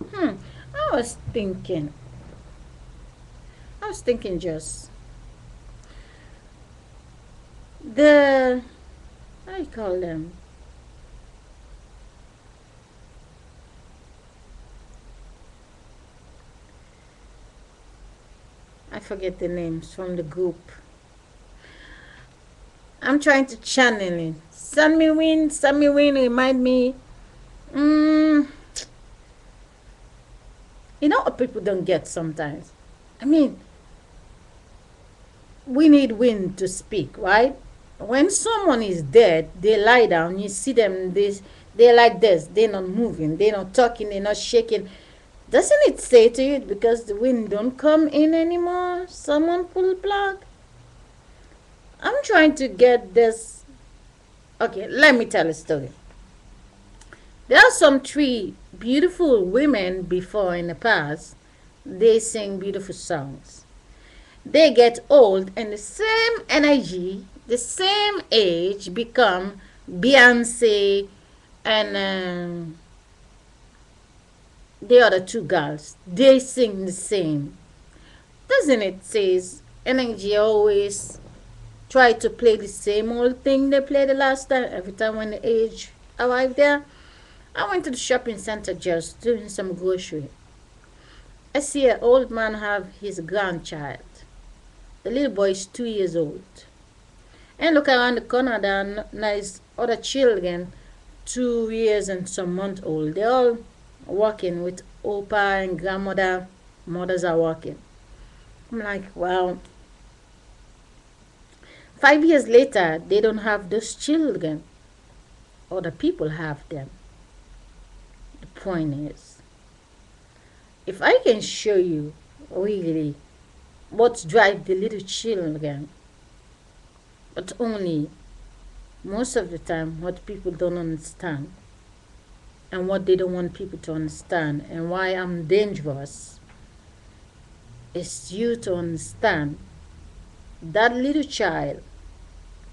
Hmm. I was thinking. I was thinking just the, how do you call them? I forget the names from the group. I'm trying to channel it. Send me win. Remind me. Mm, you know what people don't get sometimes. I mean, we need wind to speak, right? When someone is dead, they lie down. You see them. They're like this. They're not moving. They're not talking. They're not shaking. Doesn't it say to you because the wind don't come in anymore? Someone pull plug. I'm trying to get this. Okay, let me tell a story. There are some three beautiful women before in the past. They sing beautiful songs. They get old and the same energy, the same age become Beyonce and the other two girls. They sing the same. Doesn't it says energy always try to play the same old thing they played the last time every time when the age arrived there? I went to the shopping center just doing some grocery. I see an old man have his grandchild. The little boy is 2 years old. And look around the corner, there are nice other children, 2 years and some month old. They're all walking with Opa and grandmother. Mothers are walking. I'm like, wow. 5 years later, they don't have those children. Other people have them. The point is, if I can show you really what drives the little children, but only most of the time what people don't understand and what they don't want people to understand and why I'm dangerous is you to understand that little child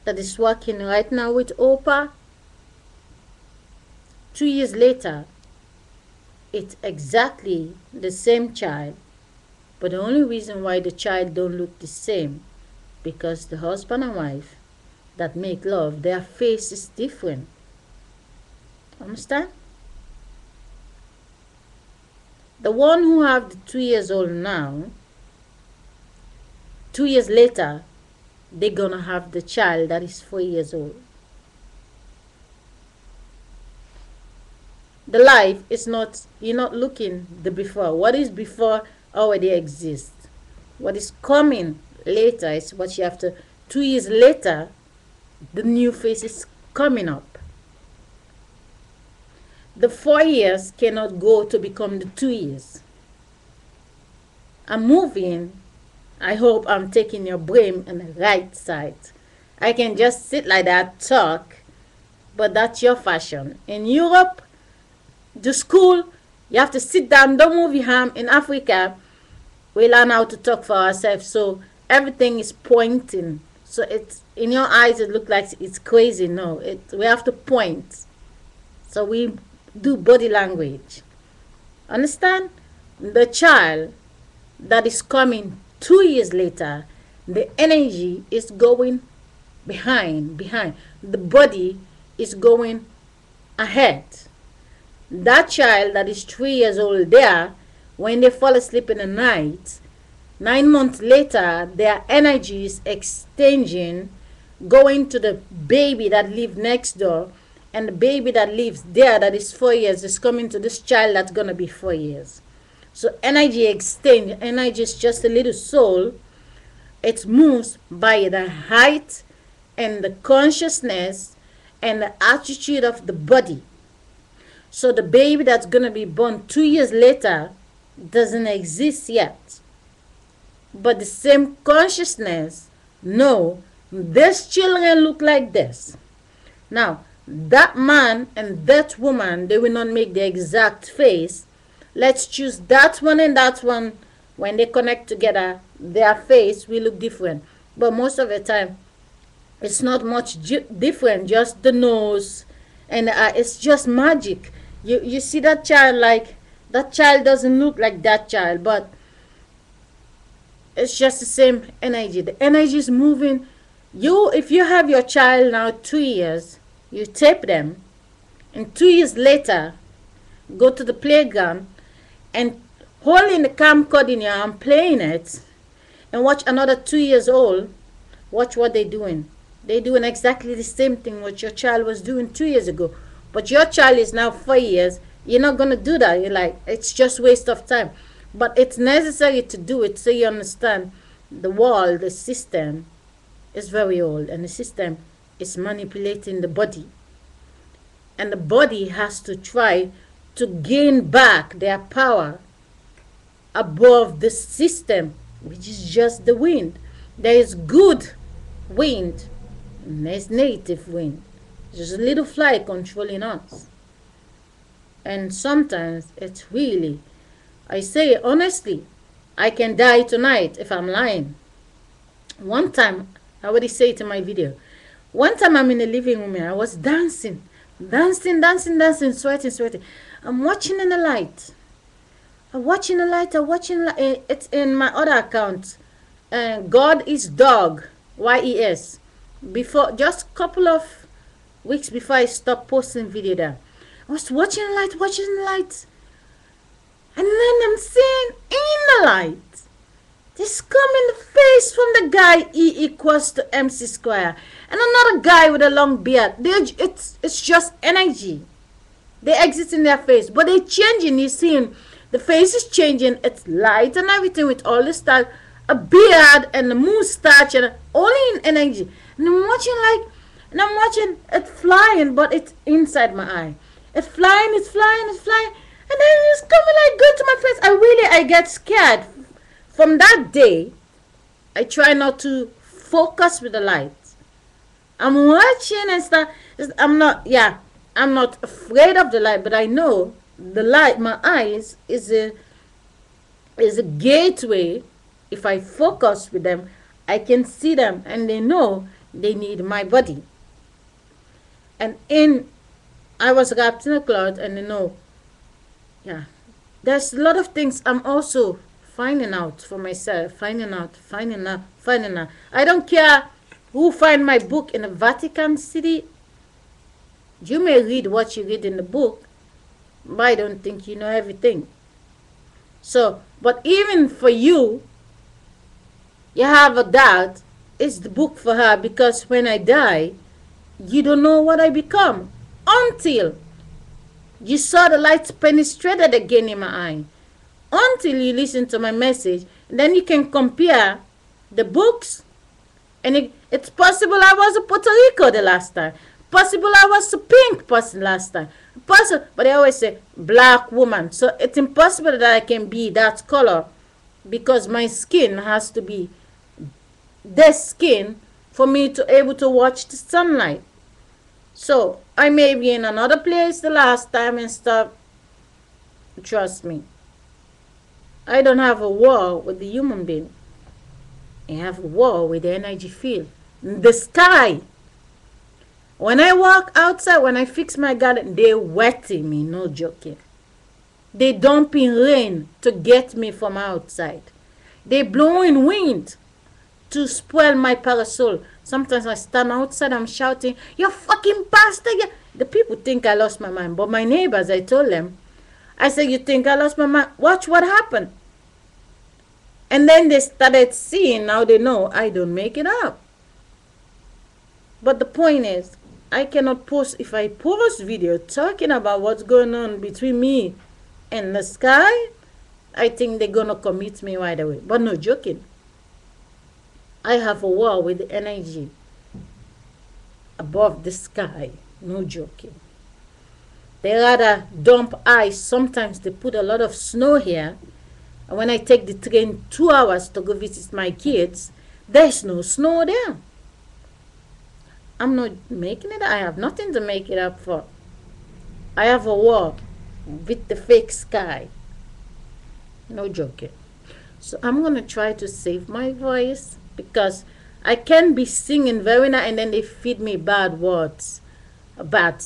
that is working right now with Opa, 2 years later, it's exactly the same child, but the only reason why the child don't look the same because the husband and wife that make love, their face is different. Understand? The one who have the 2 years old now, 2 years later, they're gonna have the child that is 4 years old. The life is not, you're not looking the before. What is before already exists. What is coming later is what you have to, 2 years later, the new face is coming up. The 4 years cannot go to become the 2 years. I'm moving. I hope I'm taking your brain on the right side. I can just sit like that, talk, but that's your fashion. In Europe, the school, you have to sit down, don't move your arm. In Africa, we learn how to talk for ourselves, so everything is pointing. So it's in your eyes, it looks like it's crazy. No, we have to point. So we do body language. Understand? The child that is coming 2 years later, the energy is going behind. The body is going ahead. That child that is 3 years old there, when they fall asleep in the night, 9 months later, their energy is exchanging, going to the baby that lives next door, and the baby that lives there that is 4 years is coming to this child that's gonna be 4 years. So energy exchange, energy is just a little soul. It moves by the height and the consciousness and the attitude of the body. So the baby that's gonna be born 2 years later doesn't exist yet. But the same consciousness, no, these children look like this. Now, that man and that woman, they will not make the exact face. Let's choose that one and that one. When they connect together, their face will look different. But most of the time, it's not much different, just the nose. And it's just magic. You see that child like That child doesn't look like that child, but it's just the same energy. The energy is moving. If you have your child now 2 years, you tape them, and 2 years later, go to the playground and holding the camcorder in your arm, playing it, and watch another 2 years old, watch what they're doing. They're doing exactly the same thing what your child was doing 2 years ago. But your child is now 4 years. You're not going to do that. You're like, it's just waste of time. But it's necessary to do it so you understand the world, the system is very old, and the system is manipulating the body. And the body has to try to gain back their power above the system, which is just the wind. There is good wind, and there's native wind. There's a little fly controlling us. And sometimes it's really, I say honestly, I can die tonight if I'm lying. One time, I already say it in my video. One time I'm in the living room and I was dancing, sweating. I'm watching in the light. I'm watching the light. It's in my other account. God is Dog, YES. Before, just a couple of weeks before I stopped posting video there. I was watching the light. And then I'm seeing in the light, this coming the face from the guy E equals to MC square. And another guy with a long beard. It's just energy. They exist in their face. But they're changing. You're seeing the face is changing. It's light and everything with all the style. A beard and a mustache and only in energy. And I'm watching it flying, but it's inside my eye. It's flying. And then it's coming like good to my face. I get scared. From that day, I try not to focus with the light. I'm watching and stuff. I'm not afraid of the light, but I know the light, my eyes, is a gateway. If I focus with them, I can see them, and they know they need my body. And I was wrapped in a cloth, and they know, there's a lot of things I'm also finding out for myself, finding out. I don't care who find my book in the Vatican City. You may read what you read in the book, but I don't think you know everything. So, but even for you, you have a doubt, it's the book for her, because when I die, you don't know what I become until you saw the light penetrated again in my eye. Until you listen to my message, then you can compare the books. And it's possible I was a Puerto Rico the last time. Possible I was a pink person last time. Possible, but I always say black woman. So it's impossible that I can be that color, because my skin has to be this skin for me to able to watch the sunlight. So I may be in another place the last time and stuff. Trust me. I don't have a war with the human being. I have a war with the energy field. The sky. When I walk outside, when I fix my garden, they're wetting me, no joking. They dumping rain to get me from outside. They blowing wind to spoil my parasol. Sometimes I stand outside, I'm shouting, "You fucking bastard!" The people think I lost my mind. But my neighbors, I told them, I said, "You think I lost my mind? Watch what happened." And then they started seeing, now they know I don't make it up. But the point is, I cannot post, if I post video talking about what's going on between me and the sky, I think they're going to commit me right away. But no joking. I have a war with the energy above the sky. No joking. They rather dump ice. Sometimes they put a lot of snow here. And when I take the train 2 hours to go visit my kids, there's no snow there. I'm not making it. I have nothing to make it up for. I have a war with the fake sky. No joking. So I'm going to try to save my voice, because I can be singing very nice and then they feed me bad words. Bad.